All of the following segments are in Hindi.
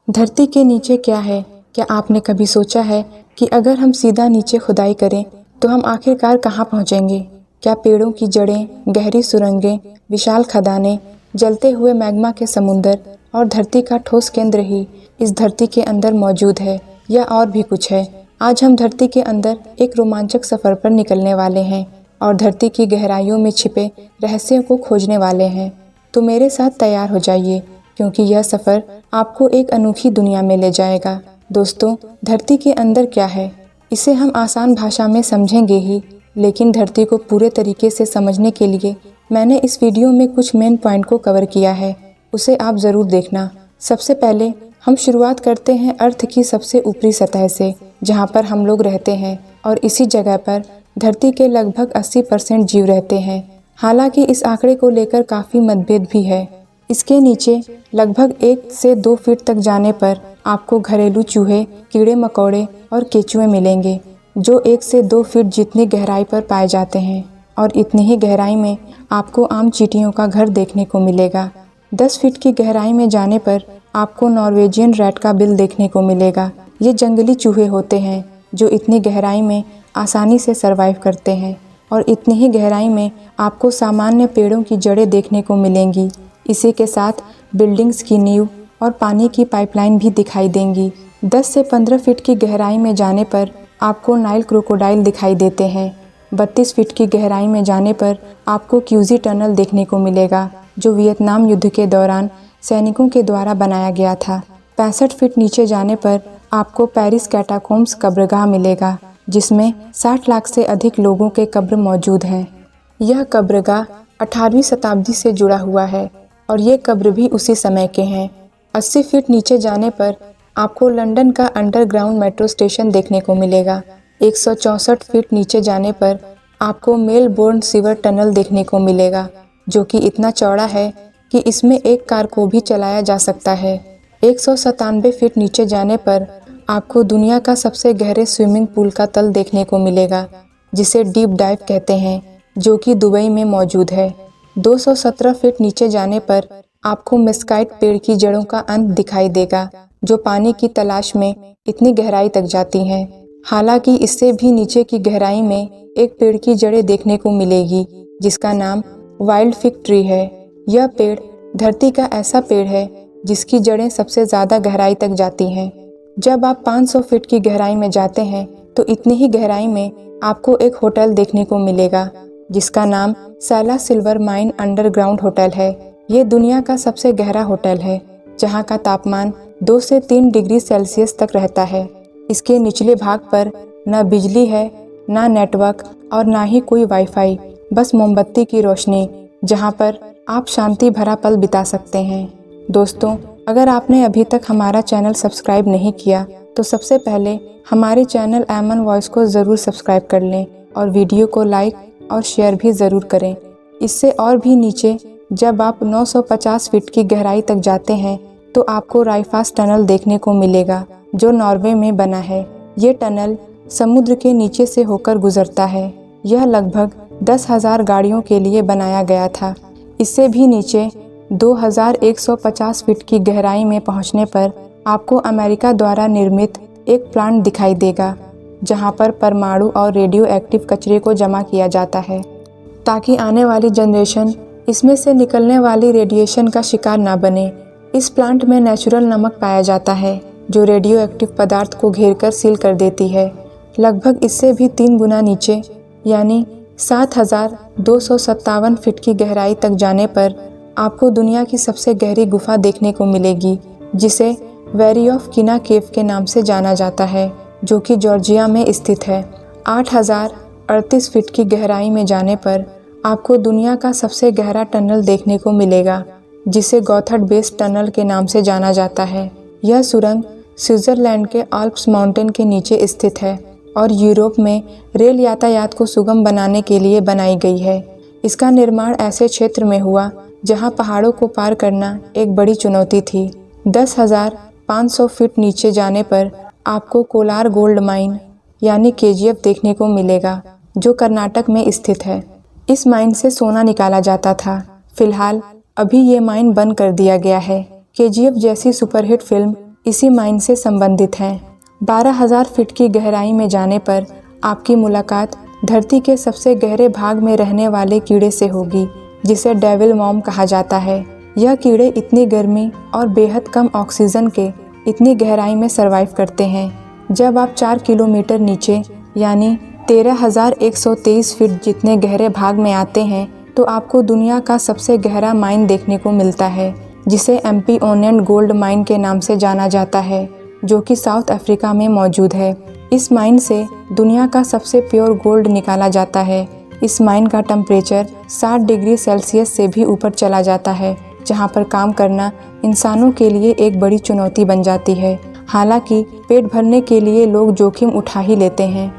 धरती के नीचे क्या है? क्या आपने कभी सोचा है कि अगर हम सीधा नीचे खुदाई करें तो हम आखिरकार कहाँ पहुँचेंगे? क्या पेड़ों की जड़ें, गहरी सुरंगें, विशाल खदानें, जलते हुए मैग्मा के समुंदर और धरती का ठोस केंद्र ही इस धरती के अंदर मौजूद है, या और भी कुछ है? आज हम धरती के अंदर एक रोमांचक सफ़र पर निकलने वाले हैं और धरती की गहराइयों में छिपे रहस्यों को खोजने वाले हैं। तो मेरे साथ तैयार हो जाइए, क्योंकि यह सफ़र आपको एक अनोखी दुनिया में ले जाएगा। दोस्तों, धरती के अंदर क्या है, इसे हम आसान भाषा में समझेंगे ही, लेकिन धरती को पूरे तरीके से समझने के लिए मैंने इस वीडियो में कुछ मेन पॉइंट को कवर किया है, उसे आप ज़रूर देखना। सबसे पहले हम शुरुआत करते हैं अर्थ की सबसे ऊपरी सतह से, जहाँ पर हम लोग रहते हैं, और इसी जगह पर धरती के लगभग 80% जीव रहते हैं। हालांकि इस आंकड़े को लेकर काफ़ी मतभेद भी है। इसके नीचे लगभग 1 से 2 फीट तक जाने पर आपको घरेलू चूहे, कीड़े मकोड़े और केंचुए मिलेंगे, जो 1 से 2 फीट जितनी गहराई पर पाए जाते हैं, और इतनी ही गहराई में आपको आम चींटियों का घर देखने को मिलेगा। 10 फीट की गहराई में जाने पर आपको नॉर्वेजियन रैट का बिल देखने को मिलेगा। ये जंगली चूहे होते हैं जो इतनी गहराई में आसानी से सरवाइव करते हैं, और इतनी ही गहराई में आपको सामान्य पेड़ों की जड़ें देखने को मिलेंगी। इसी के साथ बिल्डिंग्स की नींव और पानी की पाइपलाइन भी दिखाई देंगी। 10 से 15 फीट की गहराई में जाने पर आपको नाइल क्रोकोडाइल दिखाई देते हैं। 32 फीट की गहराई में जाने पर आपको क्यूजी टनल देखने को मिलेगा, जो वियतनाम युद्ध के दौरान सैनिकों के द्वारा बनाया गया था। 65 फीट नीचे जाने पर आपको पेरिस कैटाकोम्स कब्रगाह मिलेगा, जिसमें 60 लाख से अधिक लोगों के कब्र मौजूद हैं। यह कब्रगाह 18वीं शताब्दी से जुड़ा हुआ है, और ये कब्र भी उसी समय के हैं। 80 फीट नीचे जाने पर आपको लंदन का अंडरग्राउंड मेट्रो स्टेशन देखने को मिलेगा। 164 फीट नीचे जाने पर आपको मेलबोर्न सीवर टनल देखने को मिलेगा, जो कि इतना चौड़ा है कि इसमें एक कार को भी चलाया जा सकता है। 197 फीट नीचे जाने पर आपको दुनिया का सबसे गहरे स्विमिंग पूल का तल देखने को मिलेगा, जिसे डीप डाइव कहते हैं, जो कि दुबई में मौजूद है। 217 फीट नीचे जाने पर आपको मेस्काइट पेड़ की जड़ों का अंत दिखाई देगा, जो पानी की तलाश में इतनी गहराई तक जाती हैं। हालांकि इससे भी नीचे की गहराई में एक पेड़ की जड़ें देखने को मिलेगी, जिसका नाम वाइल्ड फिग ट्री है। यह पेड़ धरती का ऐसा पेड़ है जिसकी जड़ें सबसे ज़्यादा गहराई तक जाती हैं। जब आप 500 फीट की गहराई में जाते हैं तो इतनी ही गहराई में आपको एक होटल देखने को मिलेगा, जिसका नाम Saila silver mine underground hotel है। ये दुनिया का सबसे गहरा होटल है, जहाँ का तापमान 2 से 3 डिग्री सेल्सियस तक रहता है। इसके निचले भाग पर न बिजली है, न नेटवर्क, और न ही कोई वाईफाई, बस मोमबत्ती की रोशनी, जहाँ पर आप शांति भरा पल बिता सकते हैं। दोस्तों, अगर आपने अभी तक हमारा चैनल सब्सक्राइब नहीं किया तो सबसे पहले हमारे चैनल एमन वॉइस को ज़रूर सब्सक्राइब कर लें, और वीडियो को लाइक और शेयर भी ज़रूर करें। इससे और भी नीचे जब आप 950 फीट की गहराई तक जाते हैं तो आपको राइफास टनल देखने को मिलेगा, जो नॉर्वे में बना है। ये टनल समुद्र के नीचे से होकर गुजरता है। यह लगभग 10,000 गाड़ियों के लिए बनाया गया था। इससे भी नीचे 2150 फीट की गहराई में पहुंचने पर आपको अमेरिका द्वारा निर्मित एक प्लांट दिखाई देगा, जहां पर परमाणु और रेडियो एक्टिव कचरे को जमा किया जाता है, ताकि आने वाली जनरेशन इसमें से निकलने वाली रेडिएशन का शिकार ना बने। इस प्लांट में नेचुरल नमक पाया जाता है, जो रेडियो एक्टिव पदार्थ को घेरकर सील कर देती है। लगभग इससे भी 3 गुना नीचे, यानी 7,257 फीट की गहराई तक जाने पर आपको दुनिया की सबसे गहरी गुफा देखने को मिलेगी, जिसे वैली ऑफ किना केव के नाम से जाना जाता है, जो कि जॉर्जिया में स्थित है। 8,038 फीट की गहराई में जाने पर आपको दुनिया का सबसे गहरा टनल देखने को मिलेगा, जिसे गॉथर्ड बेस टनल के नाम से जाना जाता है। यह सुरंग स्विट्जरलैंड के आल्प्स माउंटेन के नीचे स्थित है और यूरोप में रेल यातायात को सुगम बनाने के लिए बनाई गई है। इसका निर्माण ऐसे क्षेत्र में हुआ जहां पहाड़ों को पार करना एक बड़ी चुनौती थी। 10,500 फीट नीचे जाने पर आपको कोलार गोल्ड माइन यानी केजीएफ देखने को मिलेगा, जो कर्नाटक में स्थित है। इस माइन से सोना निकाला जाता था। फिलहाल अभी ये माइन बंद कर दिया गया है। केजीएफ जैसी सुपरहिट फिल्म इसी माइन से संबंधित हैं। 12,000 फीट की गहराई में जाने पर आपकी मुलाकात धरती के सबसे गहरे भाग में रहने वाले कीड़े से होगी, जिसे डेविल मॉम कहा जाता है। यह कीड़े इतनी गर्मी और बेहद कम ऑक्सीजन के इतनी गहराई में सरवाइव करते हैं। जब आप 4 किलोमीटर नीचे यानी 13,123 फीट जितने गहरे भाग में आते हैं तो आपको दुनिया का सबसे गहरा माइन देखने को मिलता है, जिसे एम्पियोनेंट गोल्ड माइन के नाम से जाना जाता है, जो कि साउथ अफ्रीका में मौजूद है। इस माइन से दुनिया का सबसे प्योर गोल्ड निकाला जाता है। इस माइन का टेम्परेचर 60 डिग्री सेल्सियस से भी ऊपर चला जाता है, जहां पर काम करना इंसानों के लिए एक बड़ी चुनौती बन जाती है। हालांकि पेट भरने के लिए लोग जोखिम उठा ही लेते हैं।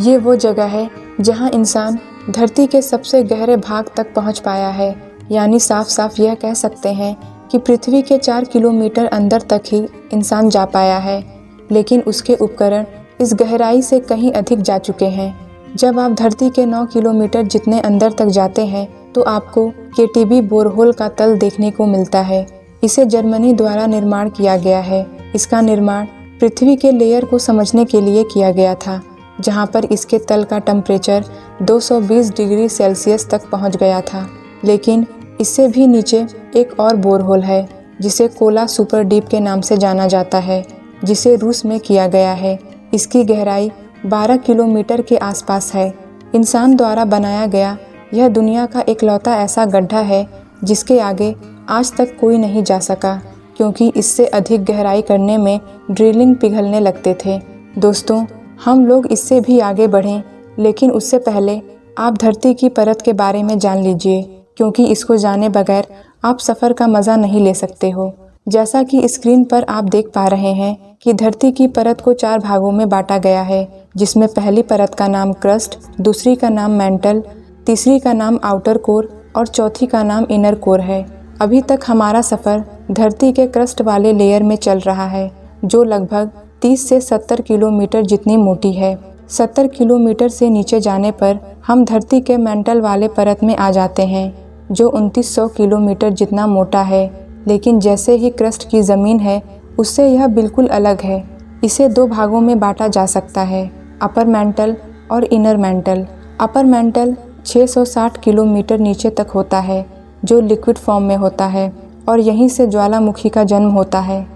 ये वो जगह है जहां इंसान धरती के सबसे गहरे भाग तक पहुंच पाया है, यानी साफ साफ यह कह सकते हैं कि पृथ्वी के 4 किलोमीटर अंदर तक ही इंसान जा पाया है। लेकिन उसके उपकरण इस गहराई से कहीं अधिक जा चुके हैं। जब आप धरती के 9 किलोमीटर जितने अंदर तक जाते हैं तो आपको केटीबी बोरहोल का तल देखने को मिलता है। इसे जर्मनी द्वारा निर्माण किया गया है। इसका निर्माण पृथ्वी के लेयर को समझने के लिए किया गया था, जहां पर इसके तल का टेम्परेचर 220 डिग्री सेल्सियस तक पहुंच गया था। लेकिन इससे भी नीचे एक और बोरहोल है, जिसे कोला सुपर डीप के नाम से जाना जाता है, जिसे रूस में किया गया है। इसकी गहराई 12 किलोमीटर के आसपास है। इंसान द्वारा बनाया गया यह दुनिया का इकलौता ऐसा गड्ढा है जिसके आगे आज तक कोई नहीं जा सका, क्योंकि इससे अधिक गहराई करने में ड्रिलिंग पिघलने लगते थे। दोस्तों, हम लोग इससे भी आगे बढ़ें, लेकिन उससे पहले आप धरती की परत के बारे में जान लीजिए, क्योंकि इसको जाने बगैर आप सफ़र का मज़ा नहीं ले सकते हो। जैसा कि स्क्रीन पर आप देख पा रहे हैं कि धरती की परत को 4 भागों में बांटा गया है, जिसमें पहली परत का नाम क्रस्ट, दूसरी का नाम मेंटल, तीसरी का नाम आउटर कोर और चौथी का नाम इनर कोर है। अभी तक हमारा सफ़र धरती के क्रस्ट वाले लेयर में चल रहा है, जो लगभग 30 से 70 किलोमीटर जितनी मोटी है। 70 किलोमीटर से नीचे जाने पर हम धरती के मेंटल वाले परत में आ जाते हैं, जो 2900 किलोमीटर जितना मोटा है। लेकिन जैसे ही क्रस्ट की ज़मीन है, उससे यह बिल्कुल अलग है। इसे 2 भागों में बांटा जा सकता है, अपर मेंटल और inner mental. Upper mantle 660 kilometre नीचे तक होता है, जो लिक्विड फॉर्म में होता है, और यहीं से ज्वालामुखी का जन्म होता है।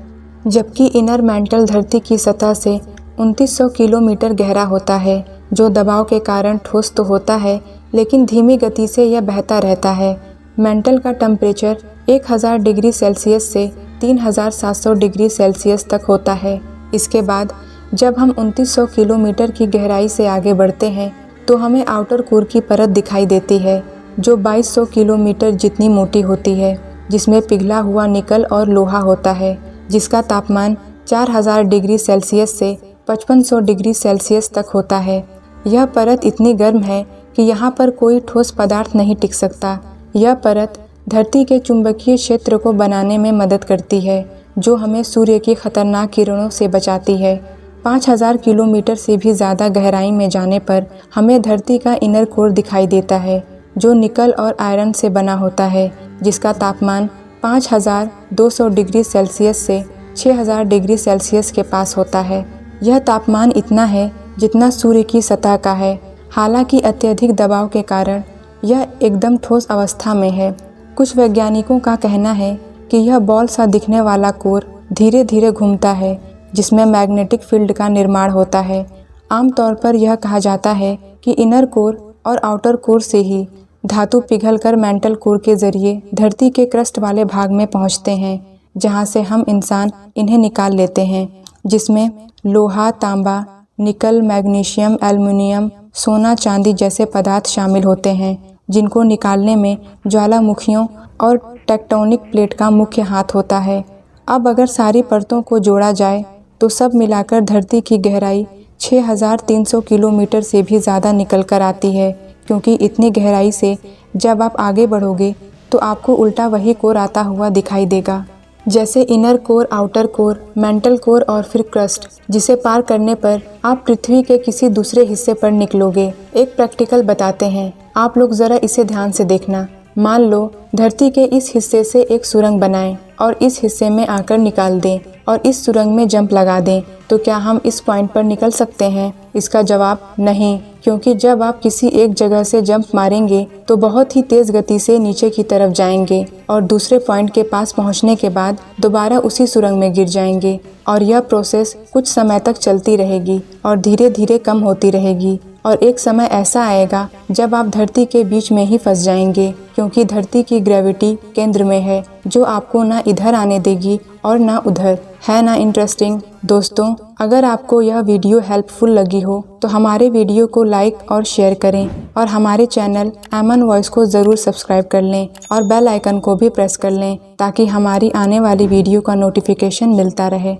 जबकि इनर मेंटल धरती की सतह से 2900 किलोमीटर गहरा होता है, जो दबाव के कारण ठोस तो होता है, लेकिन धीमी गति से यह बहता रहता है। मेंटल का टेम्परेचर 1000 डिग्री सेल्सियस से 3700 डिग्री सेल्सियस तक होता है। इसके बाद जब हम 2900 किलोमीटर की गहराई से आगे बढ़ते हैं तो हमें आउटर कोर की परत दिखाई देती है, जो 2200 किलोमीटर जितनी मोटी होती है, जिसमें पिघला हुआ निकल और लोहा होता है, जिसका तापमान 4000 डिग्री सेल्सियस से 5500 डिग्री सेल्सियस तक होता है। यह परत इतनी गर्म है कि यहाँ पर कोई ठोस पदार्थ नहीं टिक सकता। यह परत धरती के चुंबकीय क्षेत्र को बनाने में मदद करती है, जो हमें सूर्य की खतरनाक किरणों से बचाती है। 5000 किलोमीटर से भी ज़्यादा गहराई में जाने पर हमें धरती का इनर कोर दिखाई देता है, जो निकल और आयरन से बना होता है, जिसका तापमान 5200 डिग्री सेल्सियस से 6000 डिग्री सेल्सियस के पास होता है। यह तापमान इतना है जितना सूर्य की सतह का है। हालांकि अत्यधिक दबाव के कारण यह एकदम ठोस अवस्था में है। कुछ वैज्ञानिकों का कहना है कि यह बॉल सा दिखने वाला कोर धीरे धीरे घूमता है, जिसमें मैग्नेटिक फील्ड का निर्माण होता है। आमतौर पर यह कहा जाता है कि इनर कोर और आउटर कोर से ही धातु पिघलकर मेंटल कोर के जरिए धरती के क्रस्ट वाले भाग में पहुंचते हैं, जहां से हम इंसान इन्हें निकाल लेते हैं, जिसमें लोहा, तांबा, निकल, मैग्नीशियम, एल्युमिनियम, सोना, चांदी जैसे पदार्थ शामिल होते हैं, जिनको निकालने में ज्वालामुखियों और टेक्टोनिक प्लेट का मुख्य हाथ होता है। अब अगर सारी परतों को जोड़ा जाए तो सब मिलाकर धरती की गहराई 6300 किलोमीटर से भी ज़्यादा निकल कर आती है, क्योंकि इतनी गहराई से जब आप आगे बढ़ोगे तो आपको उल्टा वही कोर आता हुआ दिखाई देगा, जैसे inner core, outer core, mantle core और फिर क्रस्ट, जिसे पार करने पर आप पृथ्वी के किसी दूसरे हिस्से पर निकलोगे। एक प्रैक्टिकल बताते हैं, आप लोग ज़रा इसे ध्यान से देखना। मान लो धरती के इस हिस्से से एक सुरंग बनाएं और इस हिस्से में आकर निकाल दें। और इस सुरंग में जंप लगा दें तो क्या हम इस पॉइंट पर निकल सकते हैं? इसका जवाब नहीं, क्योंकि जब आप किसी एक जगह से जंप मारेंगे तो बहुत ही तेज गति से नीचे की तरफ जाएंगे और दूसरे पॉइंट के पास पहुंचने के बाद दोबारा उसी सुरंग में गिर जाएंगे और यह प्रोसेस कुछ समय तक चलती रहेगी और धीरे धीरे कम होती रहेगी और एक समय ऐसा आएगा जब आप धरती के बीच में ही फंस जाएंगे, क्योंकि धरती की ग्रेविटी केंद्र में है जो आपको ना इधर आने देगी और ना उधर। है ना इंटरेस्टिंग? दोस्तों, अगर आपको यह वीडियो हेल्पफुल लगी हो तो हमारे वीडियो को लाइक और शेयर करें और हमारे चैनल एमन वॉइस को ज़रूर सब्सक्राइब कर लें और बेल आइकन को भी प्रेस कर लें ताकि हमारी आने वाली वीडियो का नोटिफिकेशन मिलता रहे।